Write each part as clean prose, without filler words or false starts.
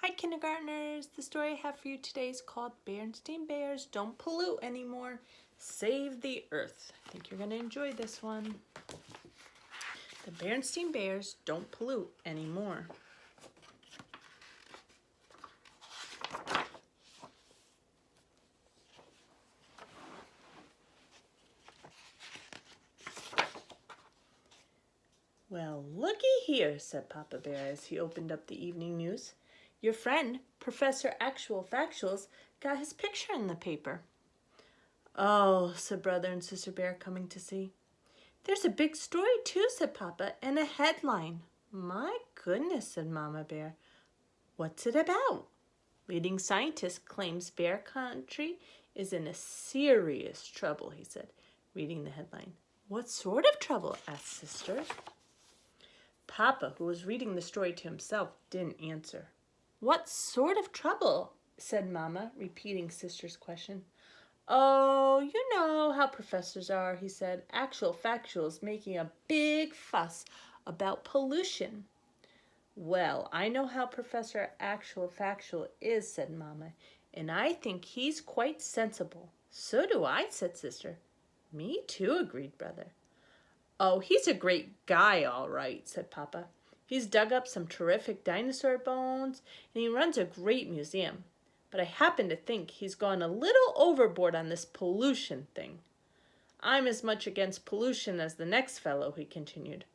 Hi kindergartners, the story I have for you today is called Berenstain Bears Don't Pollute Anymore, Save the Earth. I think you're going to enjoy this one. The Berenstain Bears don't pollute anymore. Well, looky here, said Papa Bear as he opened up the evening news. Your friend, Professor Actual Factuals, got his picture in the paper. Oh, said Brother and Sister Bear, coming to see. There's a big story too, said Papa, and a headline. My goodness, said Mama Bear. What's it about? Leading scientist claims Bear Country is in a serious trouble, he said, reading the headline. What sort of trouble? Asked Sister. Papa, who was reading the story to himself, didn't answer. What sort of trouble? Said Mama, repeating Sister's question. Oh, you know how professors are, he said. Actual Factuals making a big fuss about pollution. Well, I know how Professor Actual Factual is, said Mama, and I think he's quite sensible. So do I, said Sister. Me too, agreed Brother. Oh, he's a great guy, all right, said Papa. He's dug up some terrific dinosaur bones, and he runs a great museum. But I happen to think he's gone a little overboard on this pollution thing. I'm as much against pollution as the next fellow, he continued.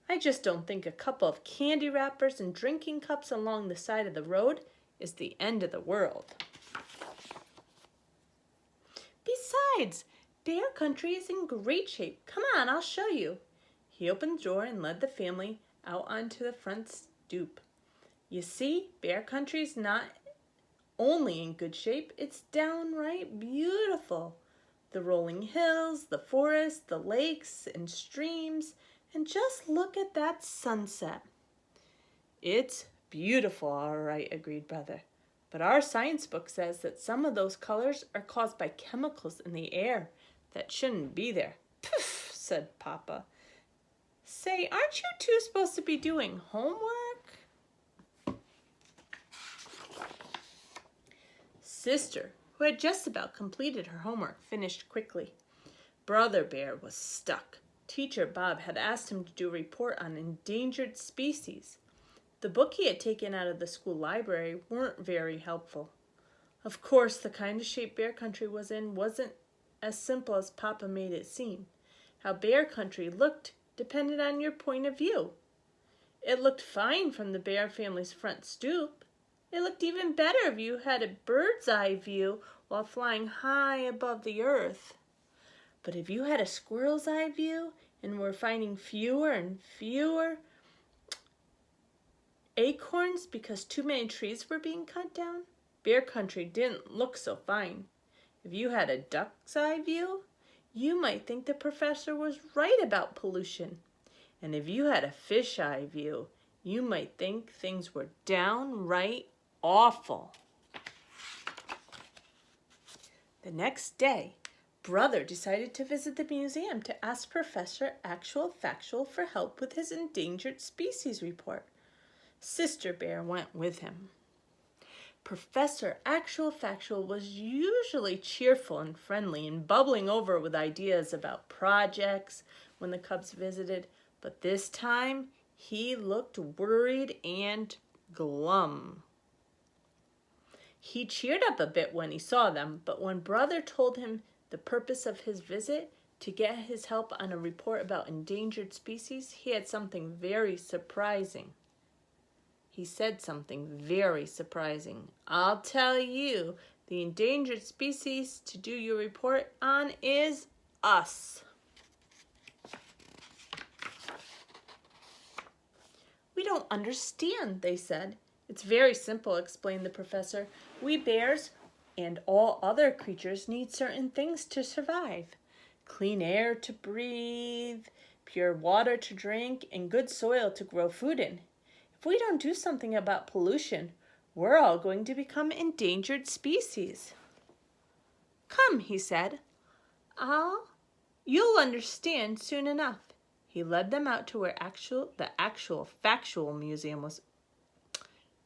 I just don't think a couple of candy wrappers and drinking cups along the side of the road is the end of the world. Besides, Bear Country is in great shape. Come on, I'll show you. He opened the door and led the family out onto the front stoop. You see, Bear Country's not only in good shape, it's downright beautiful. The rolling hills, the forest, the lakes and streams, and just look at that sunset. It's beautiful, all right, agreed Brother. But our science book says that some of those colors are caused by chemicals in the air that shouldn't be there. Poof, said Papa. Say, aren't you two supposed to be doing homework? Sister, who had just about completed her homework, finished quickly. Brother Bear was stuck. Teacher Bob had asked him to do a report on endangered species. The book he had taken out of the school library weren't very helpful. Of course, the kind of shape Bear Country was in wasn't as simple as Papa made it seem. How Bear Country looked depended on your point of view. It looked fine from the Bear family's front stoop. It looked even better if you had a bird's eye view while flying high above the earth. But if you had a squirrel's eye view and were finding fewer and fewer acorns because too many trees were being cut down, Bear Country didn't look so fine. If you had a duck's eye view, you might think the professor was right about pollution. And if you had a fish eye view, you might think things were downright awful. The next day, Brother decided to visit the museum to ask Professor Actual Factual for help with his endangered species report. Sister Bear went with him. Professor Actual Factual was usually cheerful and friendly and bubbling over with ideas about projects when the cubs visited, but this time he looked worried and glum. He cheered up a bit when he saw them, but when Brother told him the purpose of his visit, to get his help on a report about endangered species, he had something very surprising. He said something very surprising. I'll tell you, the endangered species to do your report on is us. We don't understand, they said. It's very simple, explained the professor. We bears and all other creatures need certain things to survive. Clean air to breathe, pure water to drink, and good soil to grow food in. If we don't do something about pollution, we're all going to become endangered species. Come, he said. You'll understand soon enough. He led them out to where the actual factual museum was.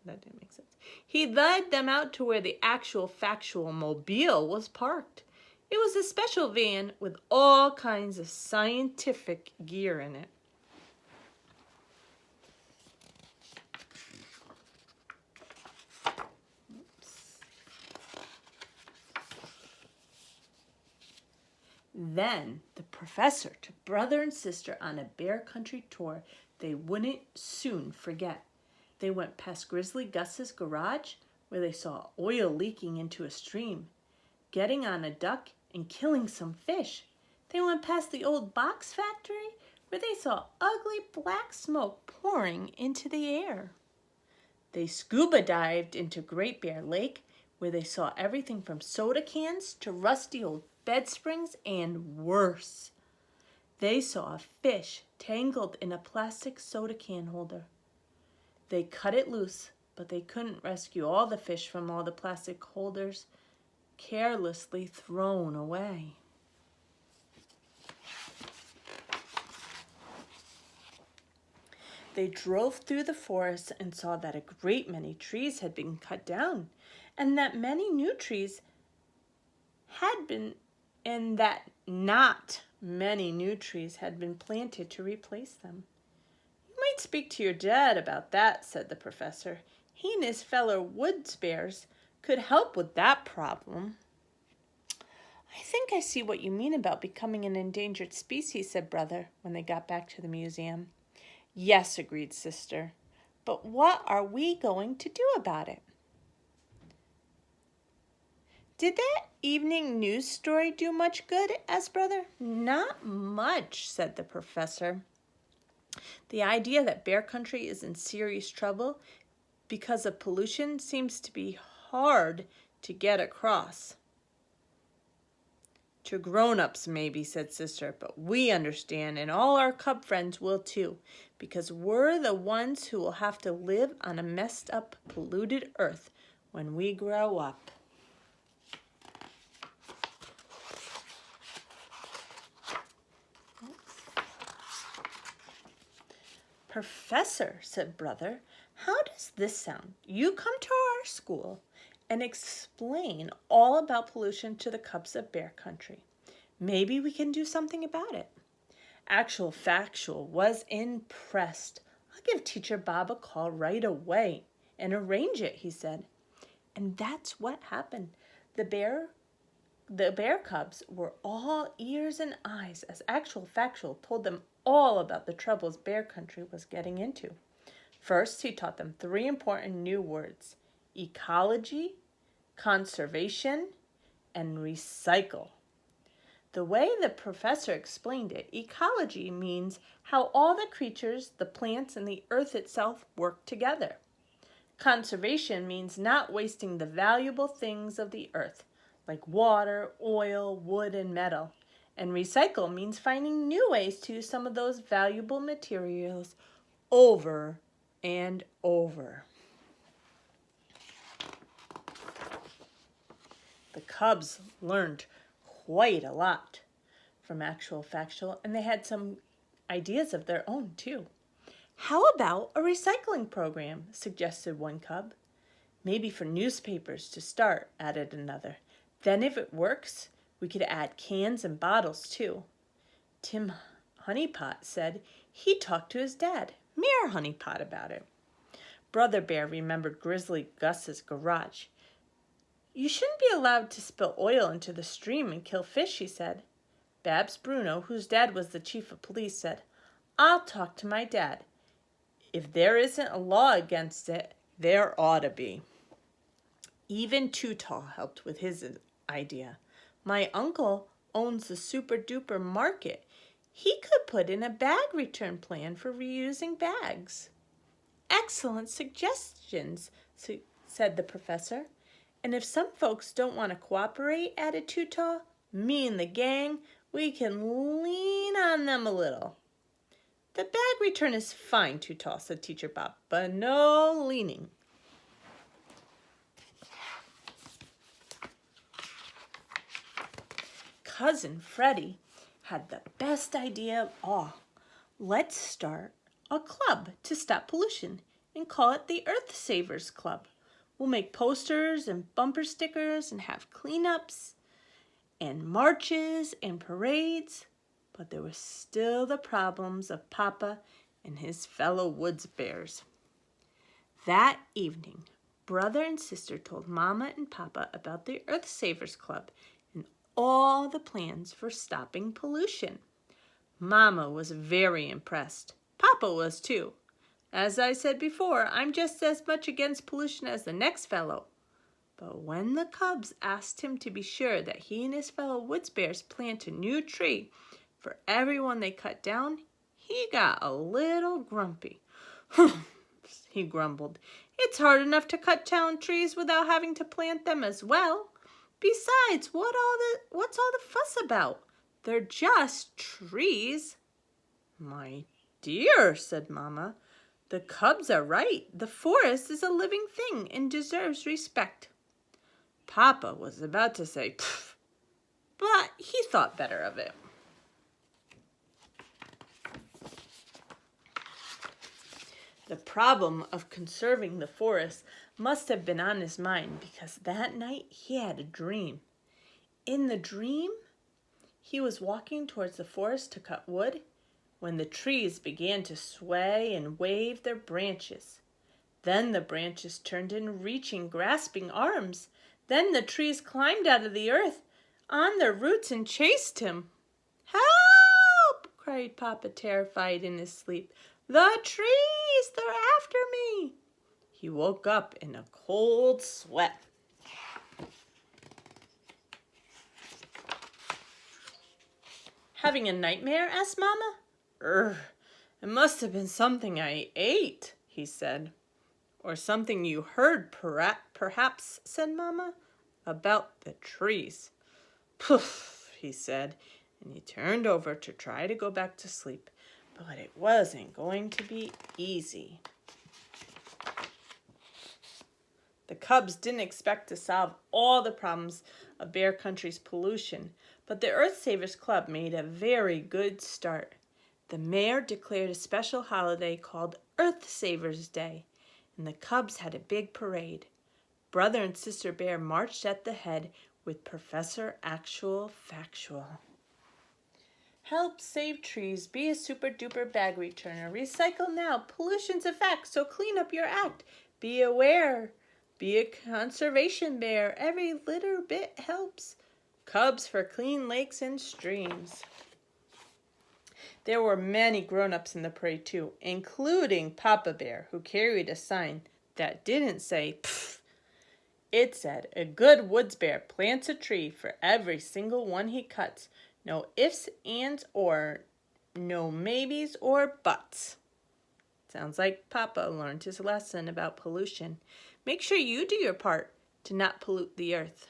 That didn't make sense. He led them out to where the actual factual mobile was parked. It was a special van with all kinds of scientific gear in it. Then the professor took brother and sister on a bear country tour they wouldn't soon forget. They went past Grizzly Gus's garage, where they saw oil leaking into a stream, getting on a duck and killing some fish. They went past the old box factory, where they saw ugly black smoke pouring into the air. They scuba dived into Great Bear Lake, where they saw everything from soda cans to rusty old bed springs and worse. They saw a fish tangled in a plastic soda can holder. They cut it loose, but they couldn't rescue all the fish from all the plastic holders carelessly thrown away. They drove through the forest and saw that a great many trees had been cut down, and that many new trees had been, and that not many new trees had been planted to replace them. You might speak to your dad about that, said the professor. He and his fellow woods bears could help with that problem. I think I see what you mean about becoming an endangered species, said brother, when they got back to the museum. Yes, agreed sister. But what are we going to do about it? Did that evening news story do much good? Asked brother. Not much, said the professor. The idea that bear country is in serious trouble because of pollution seems to be hard to get across. To grown-ups maybe, said sister, but we understand, and all our cub friends will too, because we're the ones who will have to live on a messed up, polluted earth when we grow up. Professor, said brother, how does this sound? You come to our school and explain all about pollution to the cubs of bear country. Maybe we can do something about it. Actual Factual was impressed. I'll give Teacher Bob a call right away and arrange it, he said. And that's what happened. The bear cubs were all ears and eyes as Actual Factual told them all about the troubles bear country was getting into. First, he taught them 3 important new words: ecology, conservation, and recycle. The way the professor explained it, ecology means how all the creatures, the plants, and the earth itself work together. Conservation means not wasting the valuable things of the earth, like water, oil, wood, and metal. And recycle means finding new ways to use some of those valuable materials over and over. The cubs learned quite a lot from Actual Factual, and they had some ideas of their own too. How about a recycling program, suggested one cub. Maybe for newspapers to start, added another. Then if it works, we could add cans and bottles too. Tim Honeypot said he talked to his dad, Mayor Honeypot, about it. Brother Bear remembered Grizzly Gus's garage. You shouldn't be allowed to spill oil into the stream and kill fish, he said. Babs Bruno, whose dad was the chief of police, said, I'll talk to my dad. If there isn't a law against it, there ought to be. Even Too Tall helped with his idea. My uncle owns the Super Duper Market. He could put in a bag return plan for reusing bags. Excellent suggestions, said the professor. And if some folks don't want to cooperate, added Too Tall, me and the gang, we can lean on them a little. The bag return is fine, Too Tall, said Teacher Bob, but no leaning. Cousin Freddie had the best idea of all. Let's start a club to stop pollution. and call it the Earth Savers Club. We'll make posters and bumper stickers and have cleanups and marches and parades. But there was still the problems of Papa and his fellow woods bears. That evening, brother and sister told Mama and Papa about the Earth Savers Club and all the plans for stopping pollution. Mama was very impressed. Papa was too. As I said before, I'm just as much against pollution as the next fellow. But when the cubs asked him to be sure that he and his fellow woods bears plant a new tree for everyone they cut down, he got a little grumpy. He grumbled. It's hard enough to cut down trees without having to plant them as well. Besides, what's all the fuss about? They're just trees. My dear, said Mama, the cubs are right. The forest is a living thing and deserves respect. Papa was about to say, pfft, but he thought better of it. The problem of conserving the forest must have been on his mind because that night he had a dream. In the dream, he was walking towards the forest to cut wood when the trees began to sway and wave their branches. Then the branches turned in reaching, grasping arms. Then the trees climbed out of the earth on their roots and chased him. Help! Cried Papa, terrified in his sleep. The trees! They're after me! He woke up in a cold sweat. Having a nightmare? Asked Mama. It must have been something I ate, he said. Or something you heard, perhaps, said Mama. About the trees. Poof, he said, and he turned over to try to go back to sleep. But it wasn't going to be easy. The cubs didn't expect to solve all the problems of Bear Country's pollution, but the Earth Savers Club made a very good start. The mayor declared a special holiday called Earth Savers Day, and the cubs had a big parade. Brother and Sister Bear marched at the head with Professor Actual Factual. Help save trees, be a super-duper bag returner, recycle now, pollution's a fact, so clean up your act. Be aware, be a conservation bear, every little bit helps. Cubs for clean lakes and streams. There were many grown-ups in the parade too, including Papa Bear, who carried a sign that didn't say, pfft. It said, a good woods bear plants a tree for every single one he cuts. No ifs, ands, or no maybes or buts. Sounds like Papa learned his lesson about pollution. Make sure you do your part to not pollute the earth.